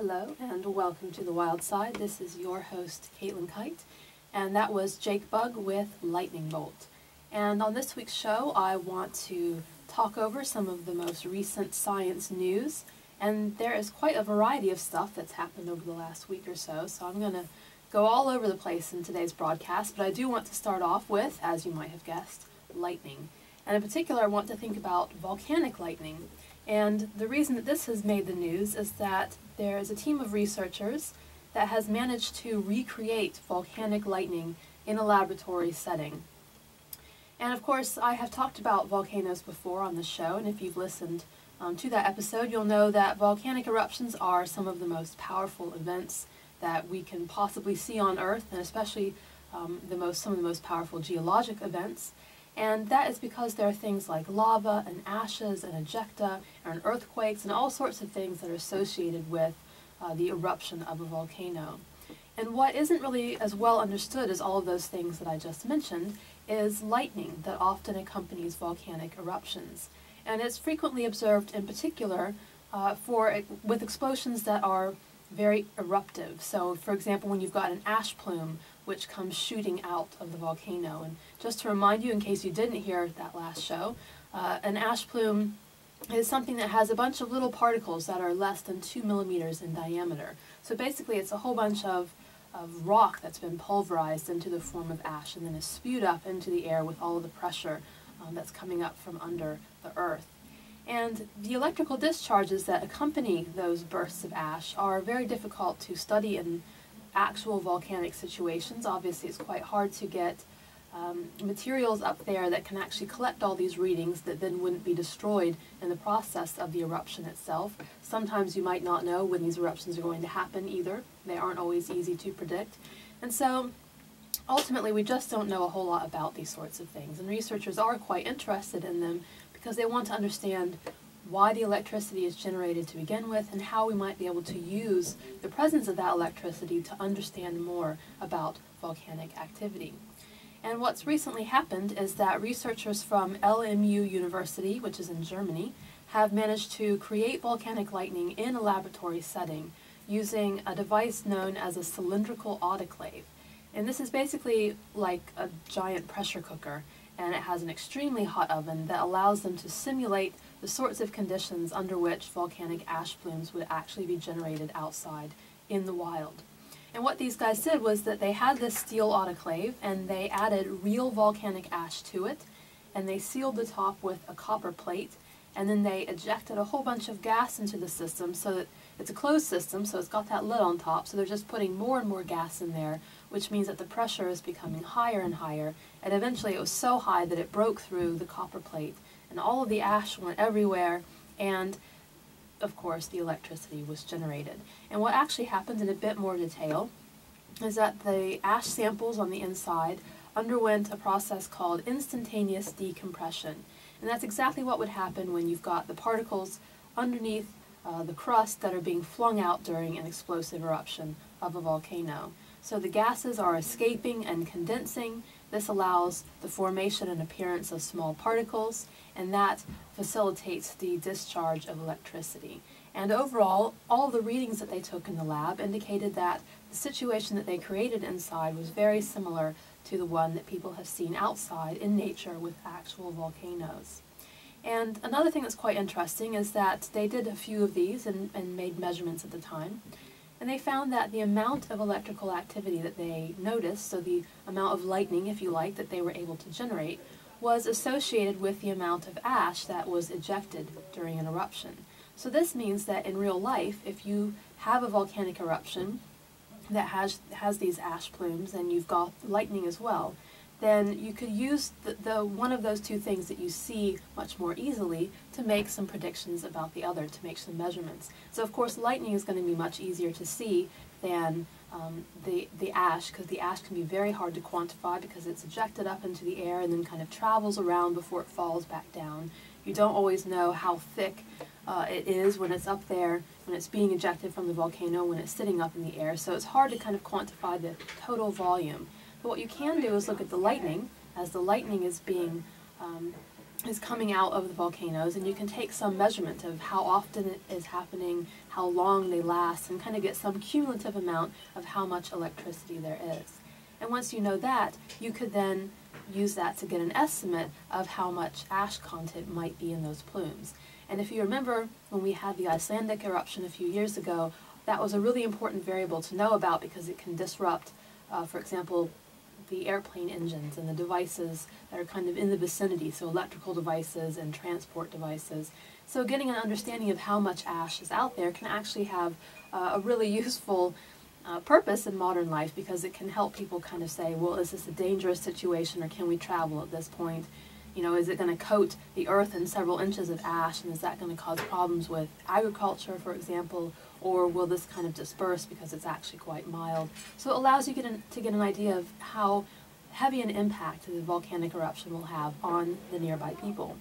Hello and welcome to the Wild Side. This is your host, Kight, and that was Jake Bug with Lightning Bolt. And on this week's show, I want to talk over some of the most recent science news, and there is quite a variety of stuff that's happened over the last week or so, so I'm going to go all over the place in today's broadcast, but I do want to start off with, as you might have guessed, lightning. And in particular, I want to think about volcanic lightning. And the reason that this has made the news is that there is a team of researchers that has managed to recreate volcanic lightning in a laboratory setting. And of course, I have talked about volcanoes before on the show, and if you've listened to that episode, you'll know that volcanic eruptions are some of the most powerful events that we can possibly see on Earth, and especially some of the most powerful geologic events. And that is because there are things like lava and ashes and ejecta and earthquakes and all sorts of things that are associated with the eruption of a volcano. And what isn't really as well understood as all of those things that I just mentioned is lightning that often accompanies volcanic eruptions. And it's frequently observed in particular with explosions that are very eruptive. So, for example, when you've got an ash plume which comes shooting out of the volcano. And just to remind you, in case you didn't hear that last show, an ash plume is something that has a bunch of little particles that are less than 2 millimeters in diameter. So basically it's a whole bunch of rock that's been pulverized into the form of ash and then is spewed up into the air with all of the pressure that's coming up from under the earth. And the electrical discharges that accompany those bursts of ash are very difficult to study in actual volcanic situations. Obviously, it's quite hard to get materials up there that can actually collect all these readings that then wouldn't be destroyed in the process of the eruption itself. Sometimes you might not know when these eruptions are going to happen either. They aren't always easy to predict. And so ultimately, we just don't know a whole lot about these sorts of things. And researchers are quite interested in them because they want to understand why the electricity is generated to begin with and how we might be able to use the presence of that electricity to understand more about volcanic activity. And what's recently happened is that researchers from LMU University, which is in Germany, have managed to create volcanic lightning in a laboratory setting using a device known as a cylindrical autoclave. And this is basically like a giant pressure cooker, and it has an extremely hot oven that allows them to simulate the sorts of conditions under which volcanic ash plumes would actually be generated outside in the wild. And what these guys did was that they had this steel autoclave and they added real volcanic ash to it, and they sealed the top with a copper plate, and then they ejected a whole bunch of gas into the system so that it's a closed system, so it's got that lid on top, so they're just putting more and more gas in there, which means that the pressure is becoming higher and higher, and eventually it was so high that it broke through the copper plate, and all of the ash went everywhere, and of course the electricity was generated. And what actually happened in a bit more detail is that the ash samples on the inside underwent a process called instantaneous decompression. And that's exactly what would happen when you've got the particles underneath the crust that are being flung out during an explosive eruption of a volcano. So the gases are escaping and condensing. This allows the formation and appearance of small particles, and that facilitates the discharge of electricity. And overall, all the readings that they took in the lab indicated that the situation that they created inside was very similar to the one that people have seen outside in nature with actual volcanoes. And another thing that's quite interesting is that they did a few of these and made measurements at the time. And they found that the amount of electrical activity that they noticed, so the amount of lightning, if you like, that they were able to generate, was associated with the amount of ash that was ejected during an eruption. So this means that in real life, if you have a volcanic eruption that has these ash plumes and you've got lightning as well, then you could use the one of those two things that you see much more easily to make some predictions about the other, to make some measurements. So of course lightning is going to be much easier to see than the ash, because the ash can be very hard to quantify because it's ejected up into the air and then kind of travels around before it falls back down. You don't always know how thick it is when it's up there, when it's being ejected from the volcano, when it's sitting up in the air. So it's hard to kind of quantify the total volume. But what you can do is look at the lightning, as the lightning is being is coming out of the volcanoes, and you can take some measurement of how often it is happening, how long they last, and kind of get some cumulative amount of how much electricity there is. And once you know that, you could then use that to get an estimate of how much ash content might be in those plumes. And if you remember when we had the Icelandic eruption a few years ago, that was a really important variable to know about because it can disrupt, for example, the airplane engines and the devices that are kind of in the vicinity, so electrical devices and transport devices. So getting an understanding of how much ash is out there can actually have a really useful purpose in modern life, because it can help people kind of say, well, is this a dangerous situation, or can we travel at this point? You know, is it going to coat the earth in several inches of ash, and is that going to cause problems with agriculture, for example, or will this kind of disperse because it's actually quite mild? So it allows you to get an idea of how heavy an impact the volcanic eruption will have on the nearby people.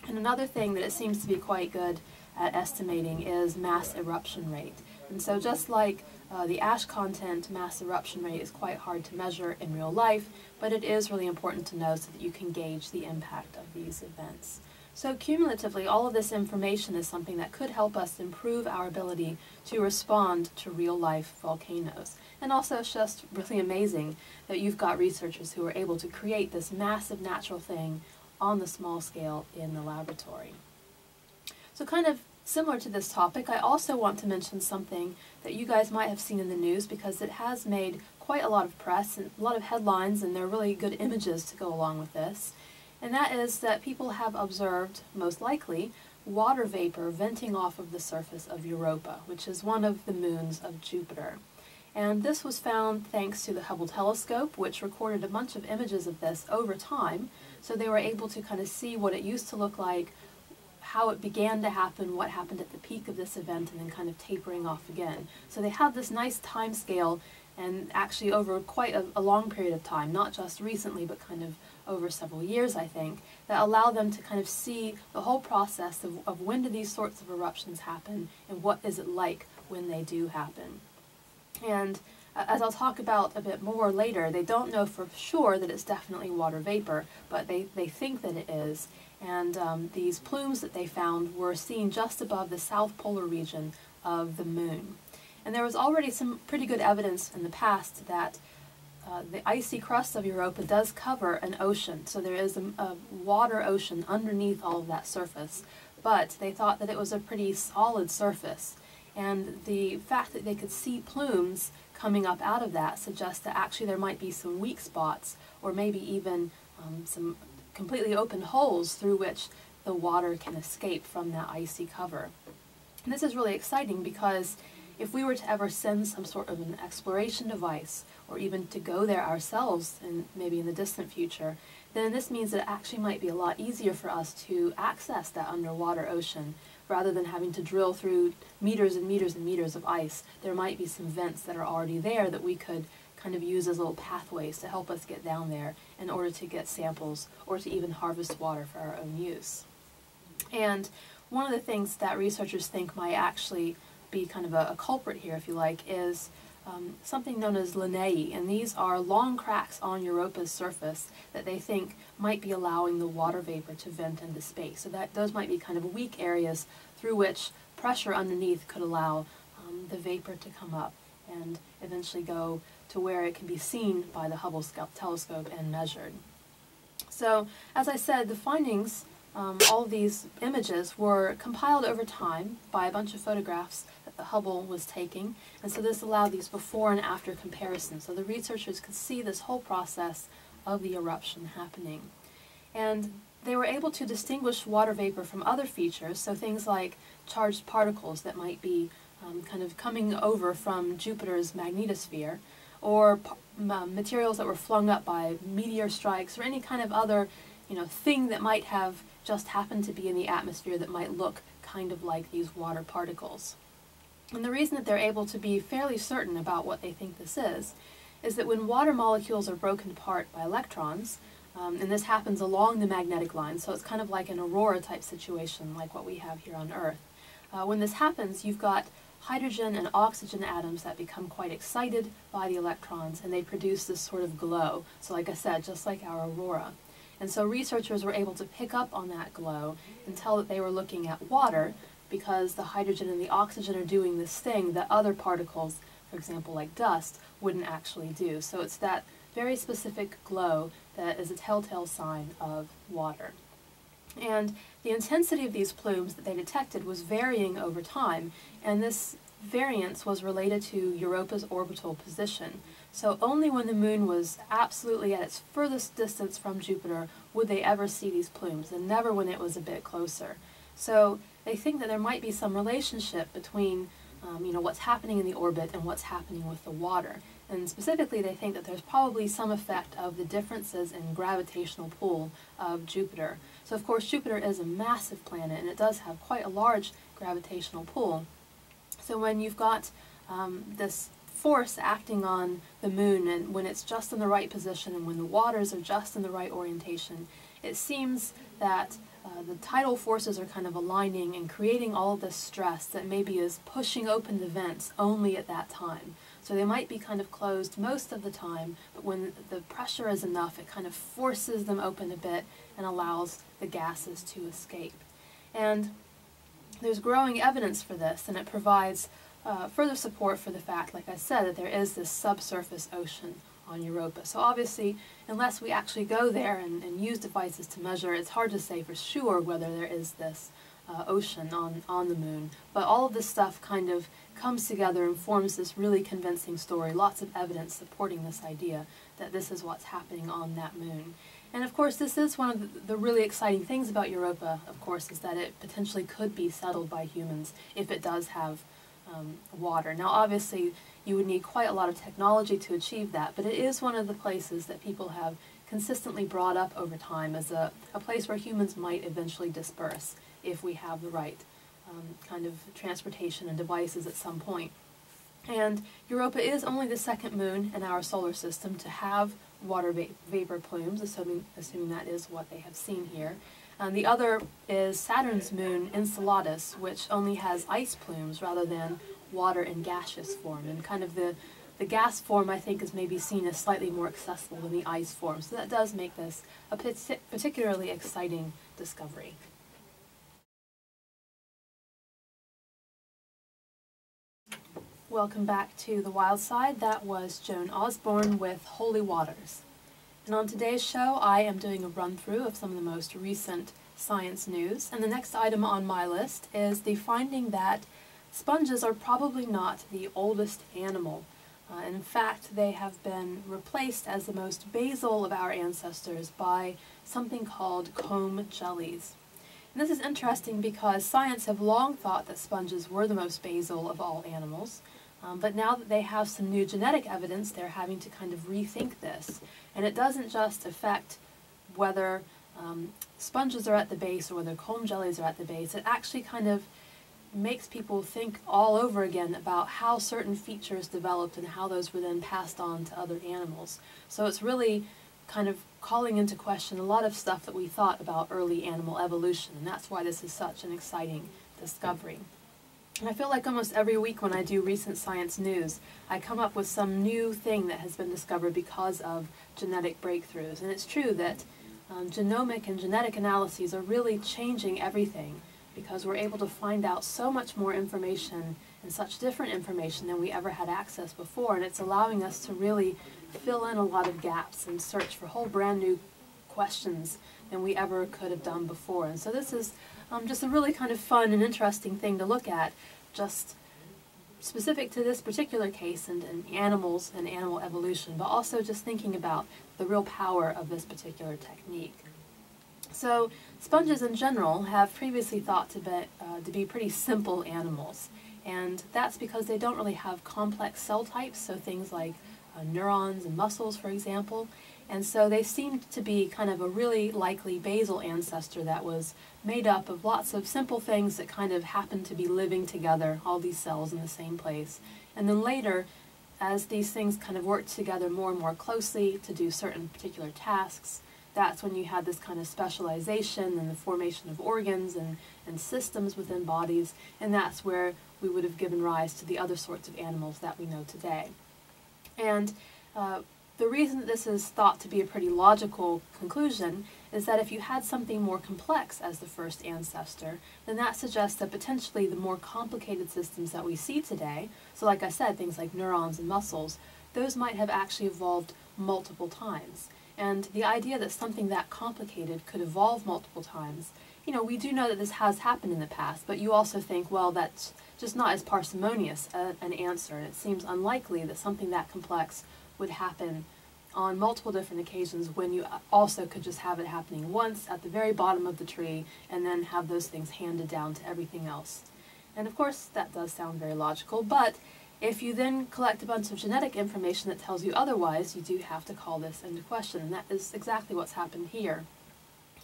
And another thing that it seems to be quite good at estimating is mass eruption rate. And so just like the ash content, mass eruption rate is quite hard to measure in real life, but it is really important to know so that you can gauge the impact of these events. So cumulatively, all of this information is something that could help us improve our ability to respond to real-life volcanoes. And also, it's just really amazing that you've got researchers who are able to create this massive natural thing on the small scale in the laboratory. So kind of similar to this topic, I also want to mention something that you guys might have seen in the news, because it has made quite a lot of press and a lot of headlines, and there are really good images to go along with this. And that is that people have observed, most likely, water vapor venting off of the surface of Europa, which is one of the moons of Jupiter. And this was found thanks to the Hubble telescope, which recorded a bunch of images of this over time, so they were able to kind of see what it used to look like, how it began to happen, what happened at the peak of this event, and then kind of tapering off again. So they have this nice time scale, and actually over quite a long period of time, not just recently, but kind of over several years, I think, that allow them to kind of see the whole process of when do these sorts of eruptions happen, and what is it like when they do happen. And as I'll talk about a bit more later, they don't know for sure that it's definitely water vapor, but they think that it is. And these plumes that they found were seen just above the south polar region of the moon. And there was already some pretty good evidence in the past that the icy crust of Europa does cover an ocean, so there is a water ocean underneath all of that surface, but they thought that it was a pretty solid surface. And the fact that they could see plumes coming up out of that suggests that actually there might be some weak spots, or maybe even some completely open holes through which the water can escape from that icy cover. And this is really exciting, because if we were to ever send some sort of an exploration device, or even to go there ourselves, and maybe in the distant future, then this means that it actually might be a lot easier for us to access that underwater ocean, rather than having to drill through meters and meters and meters of ice. There might be some vents that are already there that we could kind of use as little pathways to help us get down there in order to get samples, or to even harvest water for our own use. And one of the things that researchers think might actually be kind of a culprit here, if you like, is something known as lineae, and these are long cracks on Europa's surface that they think might be allowing the water vapor to vent into space. So that those might be kind of weak areas through which pressure underneath could allow the vapor to come up and eventually go to where it can be seen by the Hubble telescope and measured. So, as I said, the findings, all of these images, were compiled over time by a bunch of photographs that the Hubble was taking, and so this allowed these before and after comparisons. So the researchers could see this whole process of the eruption happening. And they were able to distinguish water vapor from other features, so things like charged particles that might be kind of coming over from Jupiter's magnetosphere, or materials that were flung up by meteor strikes, or any kind of other thing that might have just happened to be in the atmosphere that might look kind of like these water particles. And the reason that they're able to be fairly certain about what they think this is that when water molecules are broken apart by electrons, and this happens along the magnetic line, so it's kind of like an aurora type situation like what we have here on Earth. When this happens, you've got hydrogen and oxygen atoms that become quite excited by the electrons, and they produce this sort of glow. So like I said, just like our aurora. And so researchers were able to pick up on that glow and tell that they were looking at water, because the hydrogen and the oxygen are doing this thing that other particles, for example like dust, wouldn't actually do. So it's that very specific glow that is a telltale sign of water. And the intensity of these plumes that they detected was varying over time, and this variance was related to Europa's orbital position. So only when the moon was absolutely at its furthest distance from Jupiter would they ever see these plumes, and never when it was a bit closer. So they think that there might be some relationship between what's happening in the orbit and what's happening with the water. And specifically, they think that there's probably some effect of the differences in gravitational pull of Jupiter. So of course, Jupiter is a massive planet, and it does have quite a large gravitational pull. So when you've got this force acting on the moon, and when it's just in the right position, and when the waters are just in the right orientation, it seems that the tidal forces are kind of aligning and creating all of this stress that maybe is pushing open the vents only at that time. So they might be kind of closed most of the time, but when the pressure is enough, it kind of forces them open a bit and allows the gases to escape. And there's growing evidence for this, and it provides further support for the fact, like I said, that there is this subsurface ocean on Europa. So obviously, unless we actually go there and use devices to measure, it's hard to say for sure whether there is this ocean on the moon. But all of this stuff kind of comes together and forms this really convincing story, lots of evidence supporting this idea that this is what's happening on that moon. And of course, this is one of the really exciting things about Europa, of course, is that it potentially could be settled by humans if it does have water. Now obviously, you would need quite a lot of technology to achieve that, but it is one of the places that people have consistently brought up over time as a place where humans might eventually disperse if we have the right kind of transportation and devices at some point. And Europa is only the second moon in our solar system to have water vapor plumes, assuming that is what they have seen here. The other is Saturn's moon, Enceladus, which only has ice plumes rather than water in gaseous form. And kind of the gas form, I think, is maybe seen as slightly more accessible than the ice form. So that does make this a particularly exciting discovery. Welcome back to The Wild Side. That was Joan Osborne with Holy Waters. And on today's show, I am doing a run-through of some of the most recent science news. And the next item on my list is the finding that sponges are probably not the oldest animal. In fact, they have been replaced as the most basal of our ancestors by something called comb jellies. And this is interesting because science have long thought that sponges were the most basal of all animals. But now that they have some new genetic evidence, they're having to kind of rethink this. And it doesn't just affect whether sponges are at the base or whether comb jellies are at the base. It actually kind of makes people think all over again about how certain features developed and how those were then passed on to other animals. So it's really kind of calling into question a lot of stuff that we thought about early animal evolution, and that's why this is such an exciting discovery. And I feel like almost every week when I do recent science news, I come up with some new thing that has been discovered because of genetic breakthroughs. And it's true that genomic and genetic analyses are really changing everything, because we're able to find out so much more information and such different information than we ever had access before, and it's allowing us to really fill in a lot of gaps and search for whole brand new questions than we ever could have done before. And so this is just a really kind of fun and interesting thing to look at, just specific to this particular case and animals and animal evolution, but also just thinking about the real power of this particular technique. So sponges in general have previously thought to be pretty simple animals, and that's because they don't really have complex cell types, so things like neurons and muscles, for example, and so they seemed to be kind of a really likely basal ancestor that was made up of lots of simple things that kind of happened to be living together, all these cells in the same place. And then later, as these things kind of worked together more and more closely to do certain particular tasks, that's when you had this kind of specialization and the formation of organs and systems within bodies, and that's where we would have given rise to the other sorts of animals that we know today. And the reason that this is thought to be a pretty logical conclusion is that if you had something more complex as the first ancestor, then that suggests that potentially the more complicated systems that we see today, so like I said, things like neurons and muscles, those might have actually evolved multiple times. And the idea that something that complicated could evolve multiple times, we do know that this has happened in the past, but you also think, well, that's just not as parsimonious an answer. It seems unlikely that something that complex would happen on multiple different occasions when you also could just have it happening once at the very bottom of the tree and then have those things handed down to everything else. And of course, that does sound very logical, but if you then collect a bunch of genetic information that tells you otherwise, you do have to call this into question, and that is exactly what's happened here.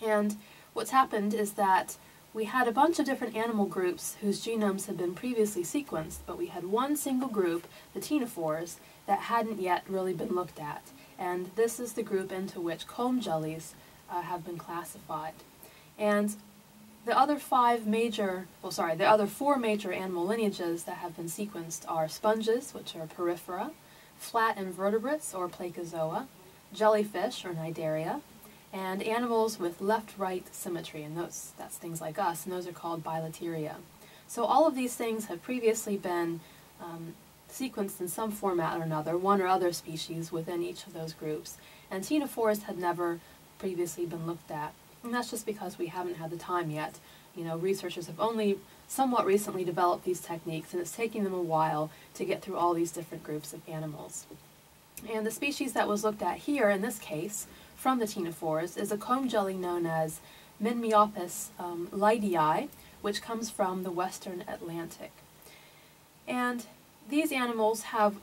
And what's happened is that we had a bunch of different animal groups whose genomes had been previously sequenced, but we had one single group, the ctenophores, that hadn't yet really been looked at. And this is the group into which comb jellies have been classified. And the other four major animal lineages that have been sequenced are sponges, which are porifera, flat invertebrates, or placozoa, jellyfish, or cnidaria, and animals with left-right symmetry, and that's things like us, and those are called bilateria. So all of these things have previously been sequenced in some format or another, one or other species within each of those groups, and ctenophores had never previously been looked at. And that's just because we haven't had the time yet. Researchers have only somewhat recently developed these techniques, and it's taking them a while to get through all these different groups of animals. And the species that was looked at here, in this case, from the ctenophores, is a comb jelly known as Minmiopus leidii, which comes from the western Atlantic. And these animals have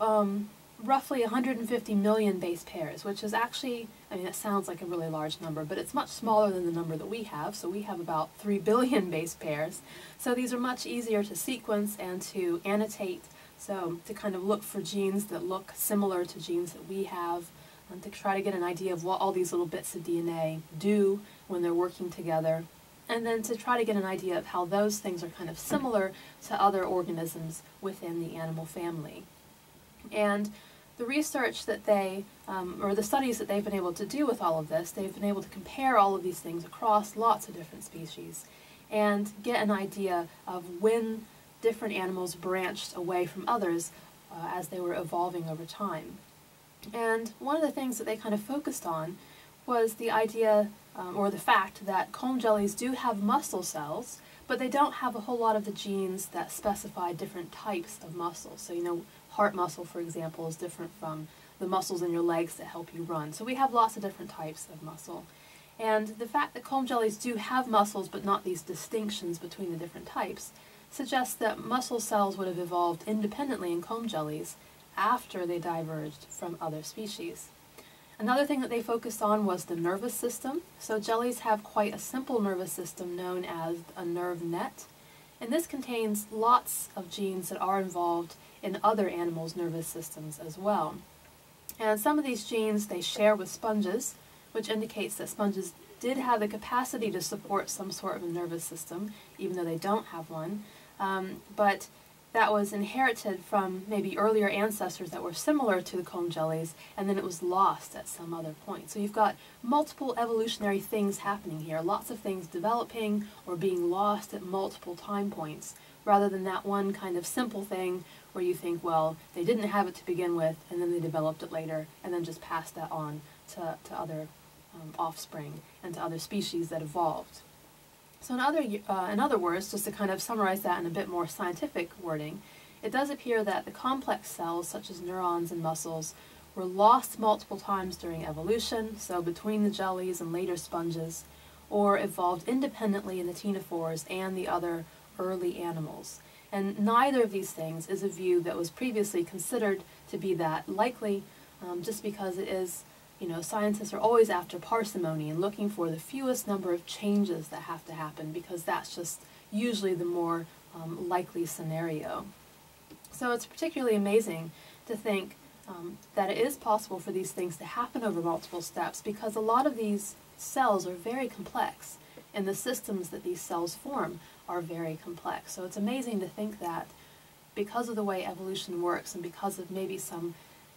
roughly 150 million base pairs, which is actually, it sounds like a really large number, but it's much smaller than the number that we have. So we have about 3 billion base pairs. So these are much easier to sequence and to annotate, so to kind of look for genes that look similar to genes that we have, and to try to get an idea of what all these little bits of DNA do when they're working together, and then to try to get an idea of how those things are kind of similar to other organisms within the animal family. And the research that or the studies that they've been able to do with all of this, they've been able to compare all of these things across lots of different species and get an idea of when different animals branched away from others as they were evolving over time. And one of the things that they kind of focused on was the idea, or the fact, that comb jellies do have muscle cells, but they don't have a whole lot of the genes that specify different types of muscles. So, heart muscle, for example, is different from the muscles in your legs that help you run. So we have lots of different types of muscle. And the fact that comb jellies do have muscles, but not these distinctions between the different types, suggests that muscle cells would have evolved independently in comb jellies after they diverged from other species. Another thing that they focused on was the nervous system. So jellies have quite a simple nervous system known as a nerve net, and this contains lots of genes that are involved in other animals' nervous systems as well. And some of these genes they share with sponges, which indicates that sponges did have the capacity to support some sort of a nervous system, even though they don't have one. But that was inherited from maybe earlier ancestors that were similar to the comb jellies, and then it was lost at some other point. So you've got multiple evolutionary things happening here, lots of things developing or being lost at multiple time points, rather than that one kind of simple thing where you think, well, they didn't have it to begin with, and then they developed it later, and then just passed that on to other offspring and to other species that evolved. So in other words, just to kind of summarize that in a bit more scientific wording, it does appear that the complex cells, such as neurons and muscles, were lost multiple times during evolution, so between the jellies and later sponges, or evolved independently in the ctenophores and the other early animals. And neither of these things is a view that was previously considered to be that likely, just because it is, scientists are always after parsimony and looking for the fewest number of changes that have to happen, because that's just usually the more likely scenario. So it's particularly amazing to think that it is possible for these things to happen over multiple steps, because a lot of these cells are very complex, and the systems that these cells form are very complex. So it's amazing to think that because of the way evolution works and because of maybe some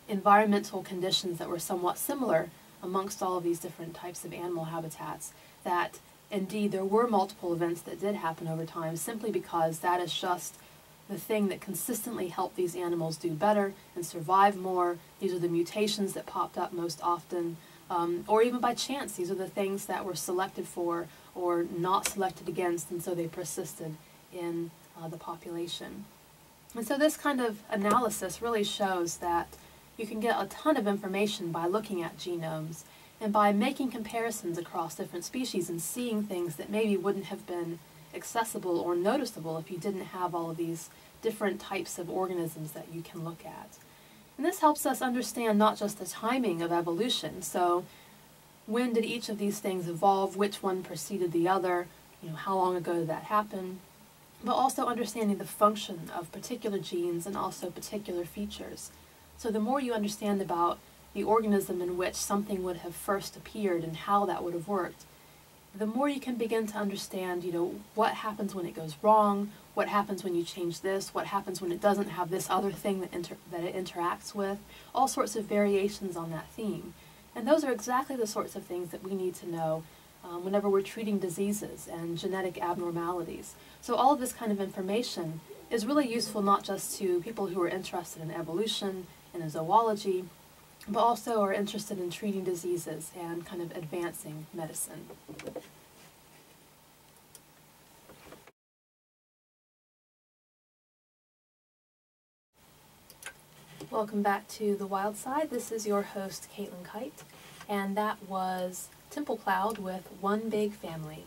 environmental conditions that were somewhat similar amongst all of these different types of animal habitats, that indeed there were multiple events that did happen over time, simply because that is just the thing that consistently helped these animals do better and survive more. These are the mutations that popped up most often, or even by chance, these are the things that were selected for or not selected against, and so they persisted in the population. And so this kind of analysis really shows that you can get a ton of information by looking at genomes and by making comparisons across different species and seeing things that maybe wouldn't have been accessible or noticeable if you didn't have all of these different types of organisms that you can look at. And this helps us understand not just the timing of evolution, so when did each of these things evolve, which one preceded the other, how long ago did that happen, but also understanding the function of particular genes and also particular features. So the more you understand about the organism in which something would have first appeared and how that would have worked, the more you can begin to understand, what happens when it goes wrong, what happens when you change this, what happens when it doesn't have this other thing that it interacts with, all sorts of variations on that theme. And those are exactly the sorts of things that we need to know whenever we're treating diseases and genetic abnormalities. So all of this kind of information is really useful not just to people who are interested in evolution and in zoology, but also are interested in treating diseases and kind of advancing medicine. Welcome back to The Wild Side. This is your host, Caitlin Kight, and that was Temple Cloud with One Big Family.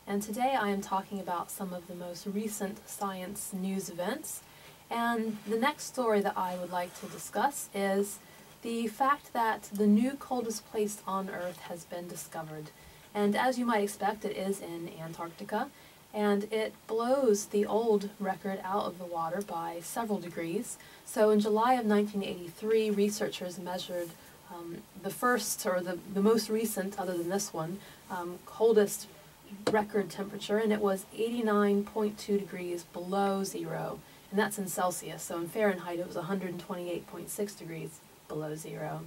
And today I am talking about some of the most recent science news events, and the next story that I would like to discuss is the fact that the new coldest place on Earth has been discovered. And as you might expect, it is in Antarctica, and it blows the old record out of the water by several degrees. So in July of 1983, researchers measured the first, or the most recent, other than this one, coldest record temperature, and it was 89.2 degrees below zero, and that's in Celsius. So in Fahrenheit, it was 128.6 degrees below zero.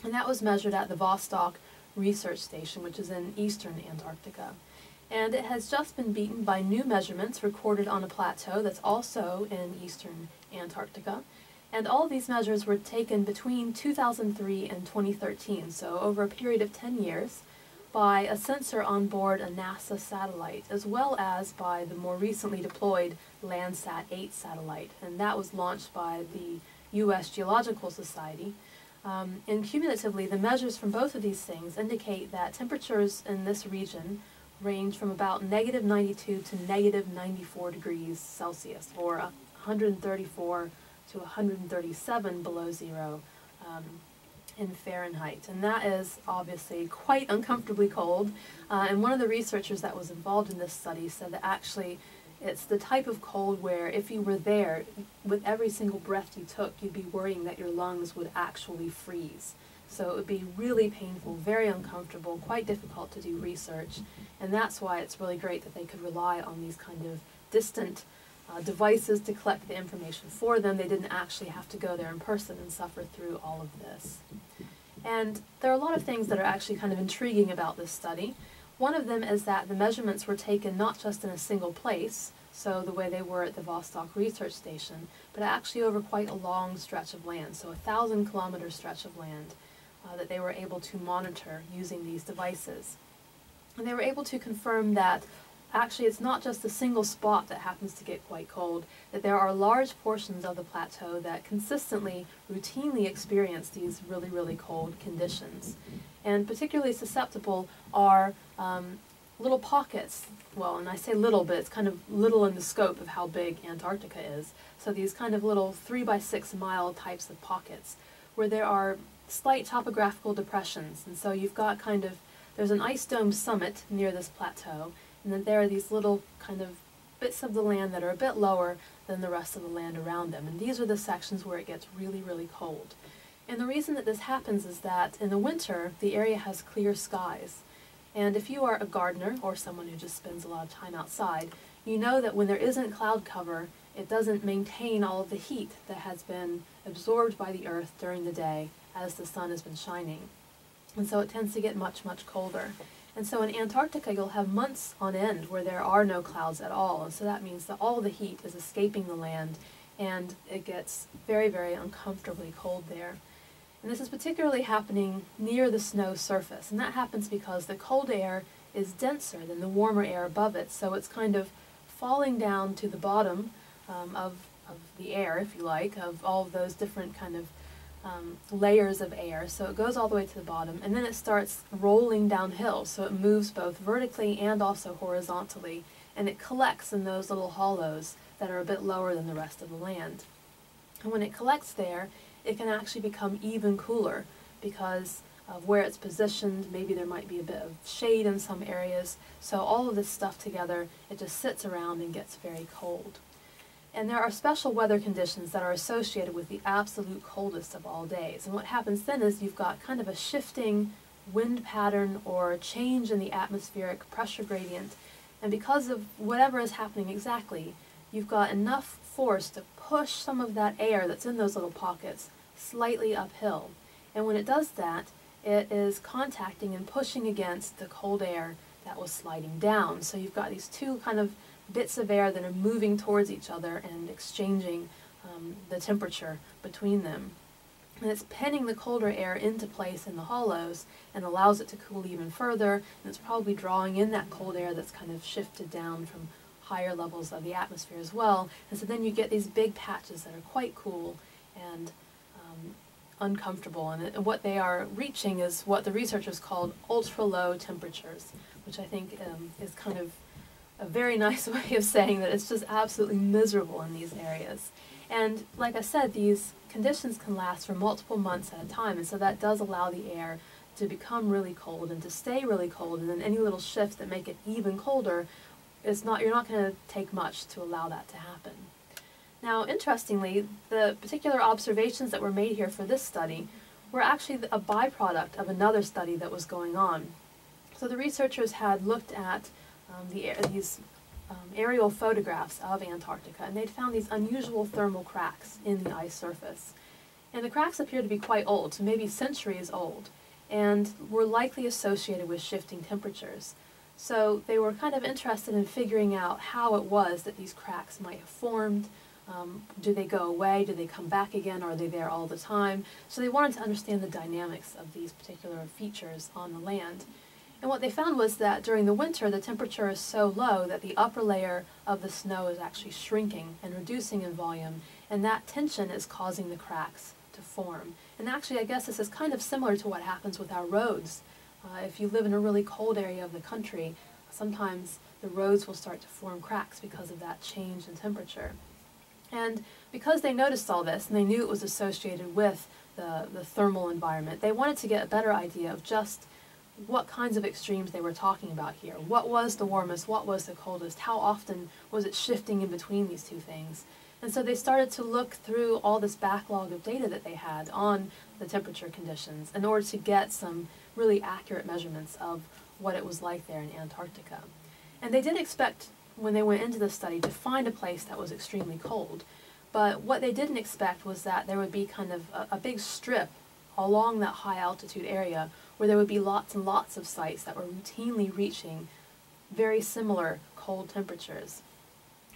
And that was measured at the Vostok Research Station, which is in eastern Antarctica. And it has just been beaten by new measurements recorded on a plateau that's also in eastern Antarctica. And all of these measures were taken between 2003 and 2013, so over a period of 10 years, by a sensor on board a NASA satellite, as well as by the more recently deployed Landsat 8 satellite, and that was launched by the U.S. Geological Society. And cumulatively, the measures from both of these things indicate that temperatures in this region range from about negative 92 to negative 94 degrees Celsius, or 134 to 137 below zero in Fahrenheit. And that is obviously quite uncomfortably cold. And one of the researchers that was involved in this study said that actually it's the type of cold where if you were there, with every single breath you took, you'd be worrying that your lungs would actually freeze. So it would be really painful, very uncomfortable, quite difficult to do research. And that's why it's really great that they could rely on these kind of distant devices to collect the information for them. They didn't actually have to go there in person and suffer through all of this. And there are a lot of things that are actually kind of intriguing about this study. One of them is that the measurements were taken not just in a single place, so the way they were at the Vostok Research Station, but actually over quite a long stretch of land, so a 1,000-kilometer stretch of land that they were able to monitor using these devices. And they were able to confirm that actually it's not just a single spot that happens to get quite cold, that there are large portions of the plateau that consistently, routinely experience these really, really cold conditions. And particularly susceptible are little pockets, well, and I say little, but it's kind of little in the scope of how big Antarctica is. So these kind of little 3 by 6 mile types of pockets where there are slight topographical depressions. And so you've got there's an ice dome summit near this plateau, and then there are these little kind of bits of the land that are a bit lower than the rest of the land around them. And these are the sections where it gets really, really cold. And the reason that this happens is that in the winter, the area has clear skies. And if you are a gardener or someone who just spends a lot of time outside, you know that when there isn't cloud cover, it doesn't maintain all of the heat that has been absorbed by the earth during the day as the sun has been shining. and so it tends to get much, much colder. And so in Antarctica, you'll have months on end where there are no clouds at all, and so that means that all the heat is escaping the land, and it gets very, very uncomfortably cold there. And this is particularly happening near the snow surface, and that happens because the cold air is denser than the warmer air above it, so it's kind of falling down to the bottom of the air, if you like, of all of those different kind of layers of air. So it goes all the way to the bottom, and then it starts rolling downhill, so it moves both vertically and also horizontally, and it collects in those little hollows that are a bit lower than the rest of the land. And when it collects there, it can actually become even cooler because of where it's positioned. Maybe there might be a bit of shade in some areas. So all of this stuff together, it just sits around and gets very cold. And there are special weather conditions that are associated with the absolute coldest of all days. And what happens then is you've got kind of a shifting wind pattern or a change in the atmospheric pressure gradient. And because of whatever is happening exactly, you've got enough force to push some of that air that's in those little pockets slightly uphill. And when it does that, it is contacting and pushing against the cold air that was sliding down. So you've got these two kind of bits of air that are moving towards each other and exchanging the temperature between them. And it's pinning the colder air into place in the hollows and allows it to cool even further, and it's probably drawing in that cold air that's kind of shifted down from higher levels of the atmosphere as well. And so then you get these big patches that are quite cool and uncomfortable, and what they are reaching is what the researchers called ultra-low temperatures, which I think is kind of a very nice way of saying that it's just absolutely miserable in these areas. And like I said, these conditions can last for multiple months at a time, and so that does allow the air to become really cold and to stay really cold, and then any little shifts that make it even colder, you're not going to take much to allow that to happen. Now, interestingly, the particular observations that were made here for this study were actually a byproduct of another study that was going on. So the researchers had looked at these aerial photographs of Antarctica, and they'd found these unusual thermal cracks in the ice surface. And the cracks appear to be quite old, so maybe centuries old, and were likely associated with shifting temperatures. So they were kind of interested in figuring out how it was that these cracks might have formed. Do they go away? Do they come back again? Are they there all the time? So they wanted to understand the dynamics of these particular features on the land. And what they found was that during the winter, the temperature is so low that the upper layer of the snow is actually shrinking and reducing in volume, and that tension is causing the cracks to form. And actually, I guess this is kind of similar to what happens with our roads. If you live in a really cold area of the country, sometimes the roads will start to form cracks because of that change in temperature. And because they noticed all this, and they knew it was associated with the thermal environment, they wanted to get a better idea of just what kinds of extremes they were talking about here. What was the warmest? What was the coldest? How often was it shifting in between these two things? And so they started to look through all this backlog of data that they had on the temperature conditions in order to get some really accurate measurements of what it was like there in Antarctica. And they did expect, when they went into the study, to find a place that was extremely cold. But what they didn't expect was that there would be kind of a big strip along that high altitude area where there would be lots and lots of sites that were routinely reaching very similar cold temperatures.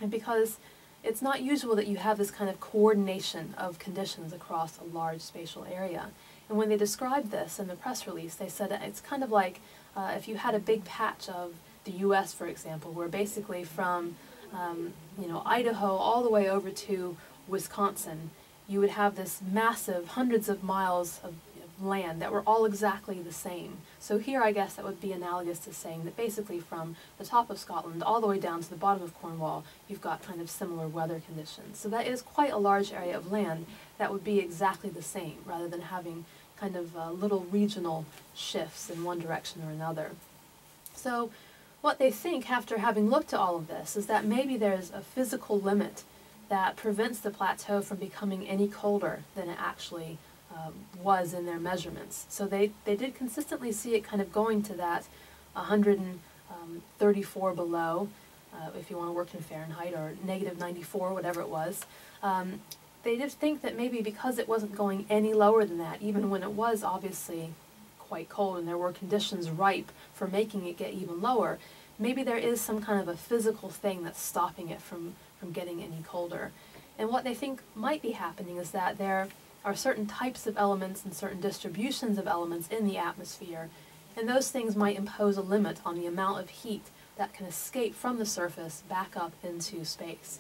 And because it's not usual that you have this kind of coordination of conditions across a large spatial area. And when they described this in the press release, they said that it's kind of like if you had a big patch of the U.S., for example, where basically from Idaho all the way over to Wisconsin, you would have this massive hundreds of miles of land that were all exactly the same. So here I guess that would be analogous to saying that basically from the top of Scotland all the way down to the bottom of Cornwall, you've got kind of similar weather conditions. So that is quite a large area of land that would be exactly the same, rather than having kind of little regional shifts in one direction or another. So what they think, after having looked at all of this, is that maybe there's a physical limit that prevents the plateau from becoming any colder than it actually was in their measurements. So they did consistently see it kind of going to that 134 below, if you want to work in Fahrenheit, or -94, whatever it was. They did think that maybe because it wasn't going any lower than that, even when it was obviously quite cold and there were conditions ripe for making it get even lower, maybe there is some kind of a physical thing that's stopping it from getting any colder. And what they think might be happening is that there are certain types of elements and certain distributions of elements in the atmosphere, and those things might impose a limit on the amount of heat that can escape from the surface back up into space.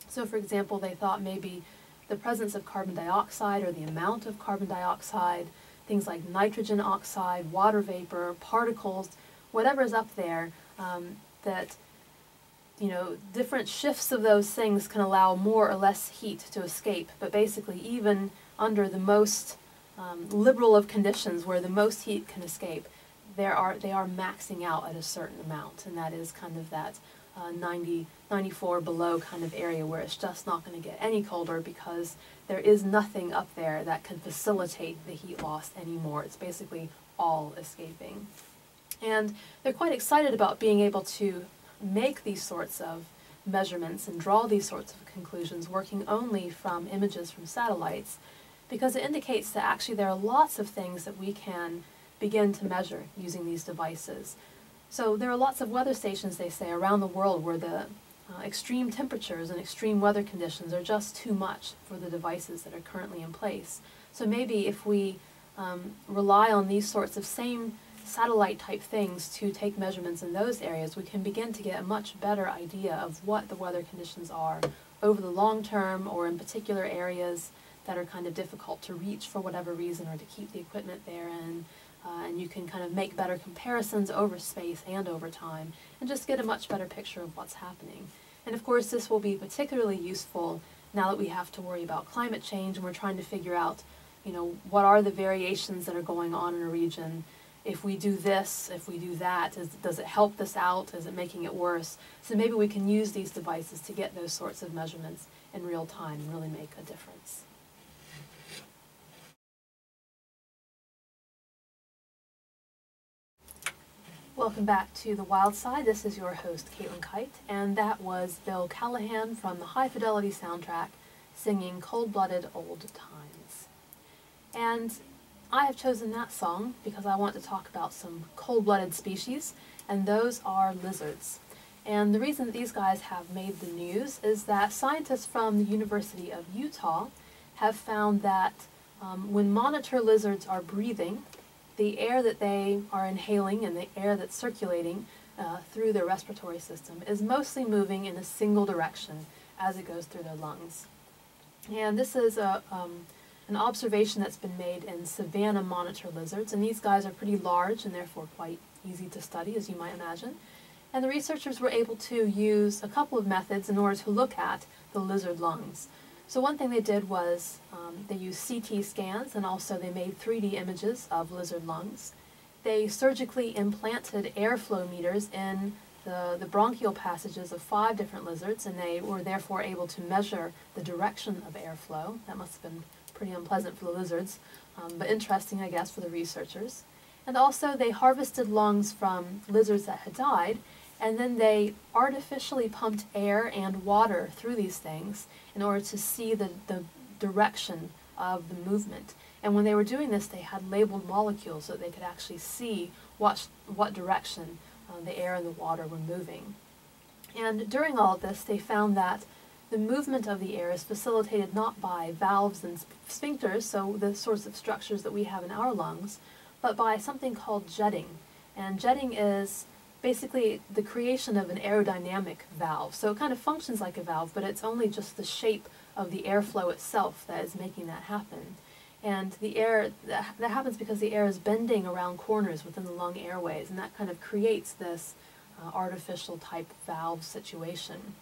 So for example, they thought maybe the presence of carbon dioxide or the amount of carbon dioxide, things like nitrogen oxide, water vapor, particles, whatever's up there, that different shifts of those things can allow more or less heat to escape. But basically, even under the most liberal of conditions where the most heat can escape, they are maxing out at a certain amount, and that is kind of that 94 below kind of area where it's just not going to get any colder because there is nothing up there that can facilitate the heat loss anymore. It's basically all escaping. And they're quite excited about being able to make these sorts of measurements and draw these sorts of conclusions working only from images from satellites, because it indicates that actually there are lots of things that we can begin to measure using these devices. So there are lots of weather stations, they say, around the world where the extreme temperatures and extreme weather conditions are just too much for the devices that are currently in place. So maybe if we rely on these sorts of same satellite type things to take measurements in those areas, we can begin to get a much better idea of what the weather conditions are over the long term, or in particular areas that are kind of difficult to reach for whatever reason, or to keep the equipment there in. And you can kind of make better comparisons over space and over time, and just get a much better picture of what's happening. And of course this will be particularly useful now that we have to worry about climate change and we're trying to figure out, what are the variations that are going on in a region. If we do this, if we do that, does it help this out? Is it making it worse? So maybe we can use these devices to get those sorts of measurements in real time and really make a difference. Welcome back to The Wild Side. This is your host, Caitlin Kight, and that was Bill Callahan from the High Fidelity soundtrack singing Cold-Blooded Old Times. And I have chosen that song because I want to talk about some cold-blooded species, and those are lizards. And the reason that these guys have made the news is that scientists from the University of Utah have found that when monitor lizards are breathing, the air that they are inhaling and the air that's circulating through their respiratory system is mostly moving in a single direction as it goes through their lungs. And this is an observation that's been made in savanna monitor lizards, and these guys are pretty large and therefore quite easy to study, as you might imagine. And the researchers were able to use a couple of methods in order to look at the lizard lungs. So one thing they did was they used CT scans, and also they made 3D images of lizard lungs. They surgically implanted airflow meters in the bronchial passages of 5 different lizards, and they were therefore able to measure the direction of airflow. That must have been pretty unpleasant for the lizards, but interesting, I guess, for the researchers. And also they harvested lungs from lizards that had died, and then they artificially pumped air and water through these things in order to see the direction of the movement. And when they were doing this, they had labeled molecules so that they could actually see what direction the air and the water were moving. And during all of this, they found that the movement of the air is facilitated not by valves and sphincters, so the sorts of structures that we have in our lungs, but by something called jetting. And jetting is basically the creation of an aerodynamic valve. So it kind of functions like a valve, but it's only just the shape of the airflow itself that is making that happen. And the air, that happens because the air is bending around corners within the lung airways, and that kind of creates this artificial type valve situation.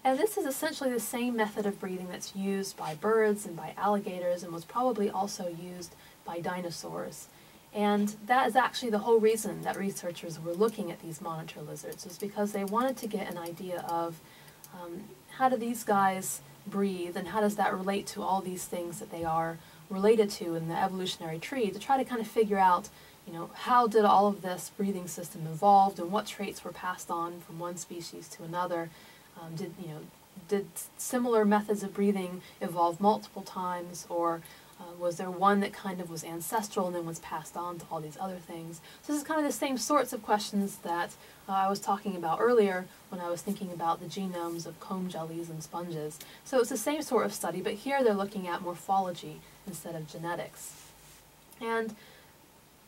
And this is essentially the same method of breathing that's used by birds and by alligators, and was probably also used by dinosaurs. And that is actually the whole reason that researchers were looking at these monitor lizards, was because they wanted to get an idea of how do these guys breathe, and how does that relate to all these things that they are related to in the evolutionary tree, to try to kind of figure out, how did all of this breathing system evolve, and what traits were passed on from one species to another. Did similar methods of breathing evolve multiple times, or Was there one that kind of was ancestral and then was passed on to all these other things? So this is kind of the same sorts of questions that I was talking about earlier when I was thinking about the genomes of comb jellies and sponges. So it's the same sort of study, but here they're looking at morphology instead of genetics. And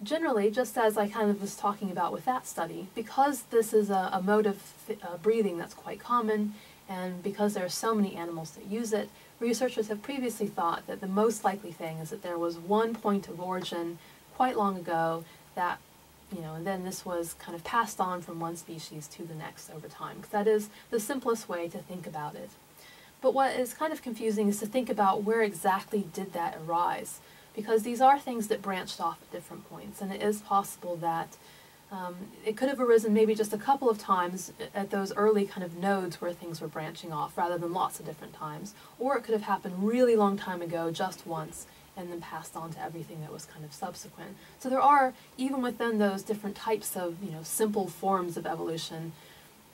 generally, just as I kind of was talking about with that study, because this is a mode of breathing that's quite common, and because there are so many animals that use it, researchers have previously thought that the most likely thing is that there was one point of origin quite long ago that, and then this was kind of passed on from one species to the next over time, because that is the simplest way to think about it. But what is kind of confusing is to think about where exactly did that arise, because these are things that branched off at different points, and it is possible that it could have arisen maybe just a couple of times at those early kind of nodes where things were branching off rather than lots of different times, or it could have happened really long time ago just once and then passed on to everything that was kind of subsequent. So there are, even within those different types of simple forms of evolution,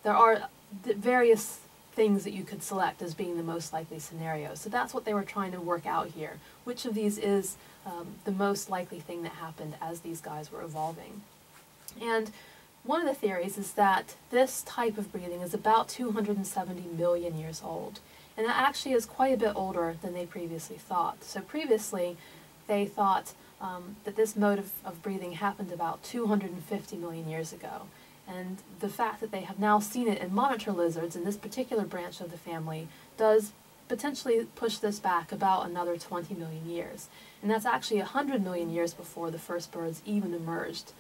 there are various things that you could select as being the most likely scenario. So that's what they were trying to work out here. Which of these is the most likely thing that happened as these guys were evolving? And one of the theories is that this type of breathing is about 270 million years old. And that actually is quite a bit older than they previously thought. So previously, they thought that this mode of breathing happened about 250 million years ago. And the fact that they have now seen it in monitor lizards in this particular branch of the family does potentially push this back about another 20 million years. And that's actually 100 million years before the first birds even emerged.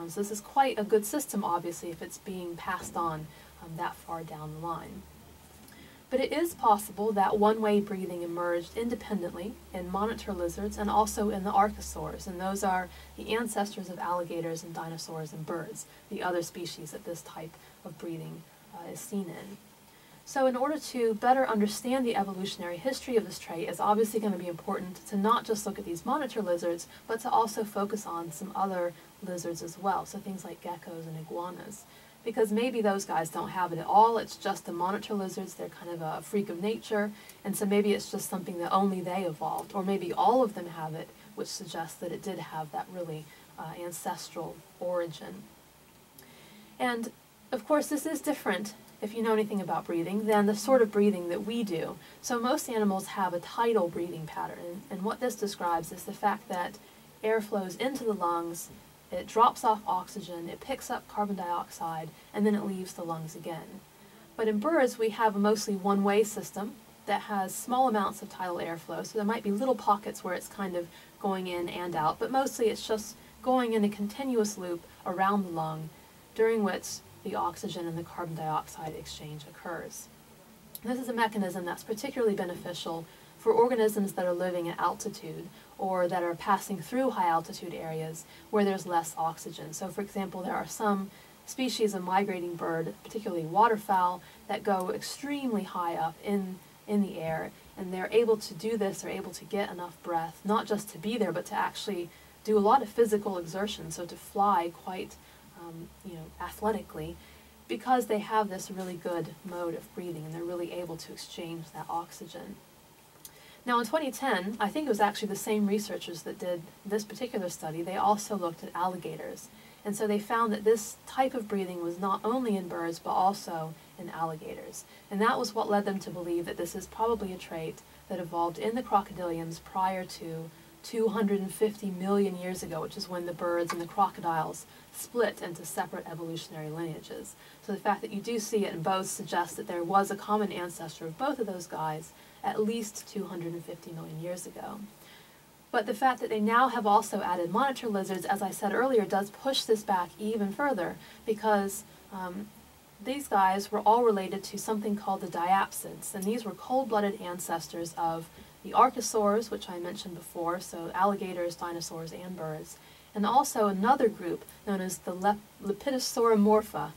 So this is quite a good system, obviously, if it's being passed on that far down the line. But it is possible that one-way breathing emerged independently in monitor lizards and also in the archosaurs, and those are the ancestors of alligators and dinosaurs and birds, the other species that this type of breathing is seen in. So in order to better understand the evolutionary history of this trait, it's obviously going to be important to not just look at these monitor lizards, but to also focus on some other lizards as well, so things like geckos and iguanas. Because maybe those guys don't have it at all, it's just the monitor lizards, they're kind of a freak of nature, and so maybe it's just something that only they evolved, or maybe all of them have it, which suggests that it did have that really ancestral origin. And of course this is different, if you know anything about breathing, than the sort of breathing that we do. So most animals have a tidal breathing pattern, and what this describes is the fact that air flows into the lungs, it drops off oxygen, it picks up carbon dioxide, and then it leaves the lungs again. But in birds, we have a mostly one-way system that has small amounts of tidal airflow, so there might be little pockets where it's kind of going in and out, but mostly it's just going in a continuous loop around the lung, during which the oxygen and the carbon dioxide exchange occurs. This is a mechanism that's particularly beneficial for organisms that are living at altitude or that are passing through high altitude areas where there's less oxygen. So for example, there are some species of migrating bird, particularly waterfowl, that go extremely high up in the air, and they're able to do this, they're able to get enough breath, not just to be there, but to actually do a lot of physical exertion, so to fly quite athletically, because they have this really good mode of breathing and they're really able to exchange that oxygen. Now in 2010, I think it was actually the same researchers that did this particular study, they also looked at alligators. And so they found that this type of breathing was not only in birds, but also in alligators. And that was what led them to believe that this is probably a trait that evolved in the crocodilians prior to 250 million years ago, which is when the birds and the crocodiles split into separate evolutionary lineages. So the fact that you do see it in both suggests that there was a common ancestor of both of those guys at least 250 million years ago. But the fact that they now have also added monitor lizards, as I said earlier, does push this back even further, because these guys were all related to something called the diapsids, and these were cold-blooded ancestors of the archosaurs, which I mentioned before, so alligators, dinosaurs, and birds, and also another group known as the Lepidosaurimorpha,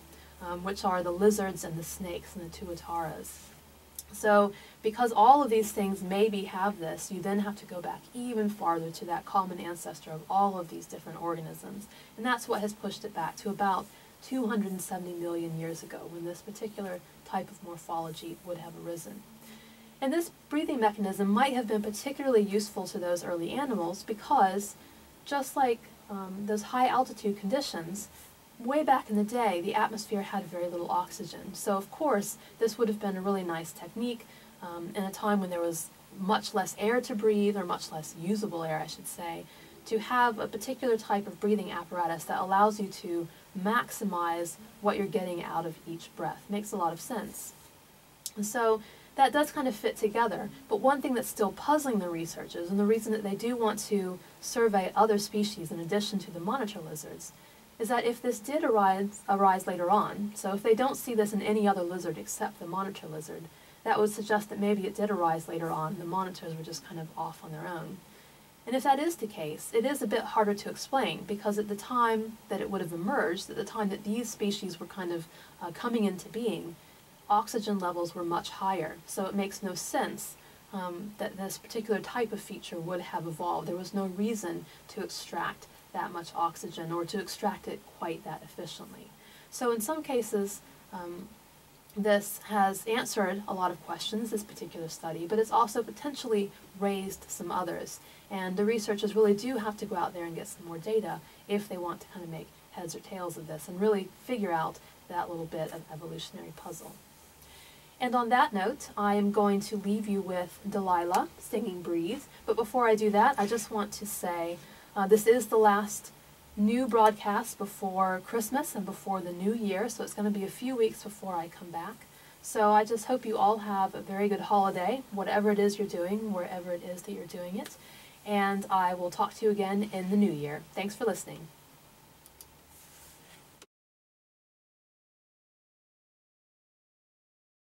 which are the lizards and the snakes and the tuataras. So because all of these things maybe have this, you then have to go back even farther to that common ancestor of all of these different organisms. And that's what has pushed it back to about 270 million years ago, when this particular type of morphology would have arisen. And this breathing mechanism might have been particularly useful to those early animals because, just like those high altitude conditions, way back in the day, the atmosphere had very little oxygen. So of course, this would have been a really nice technique in a time when there was much less air to breathe, or much less usable air, I should say, to have a particular type of breathing apparatus that allows you to maximize what you're getting out of each breath. Makes a lot of sense. And so that does kind of fit together. But one thing that's still puzzling the researchers, and the reason that they do want to survey other species in addition to the monitor lizards, is that if this did arise later on, so if they don't see this in any other lizard except the monitor lizard, that would suggest that maybe it did arise later on. The monitors were just kind of off on their own. And if that is the case, it is a bit harder to explain, because at the time that it would have emerged, at the time that these species were kind of coming into being, oxygen levels were much higher. So it makes no sense that this particular type of feature would have evolved. There was no reason to extract that much oxygen, or to extract it quite that efficiently. So in some cases, this has answered a lot of questions, this particular study, but it's also potentially raised some others. And the researchers really do have to go out there and get some more data if they want to kind of make heads or tails of this and really figure out that little bit of evolutionary puzzle. And on that note, I am going to leave you with Delilah singing Breathe. But before I do that, I just want to say this is the last new broadcast before Christmas and before the new year, so it's going to be a few weeks before I come back. So I just hope you all have a very good holiday, whatever it is you're doing, wherever it is that you're doing it. And I will talk to you again in the new year. Thanks for listening.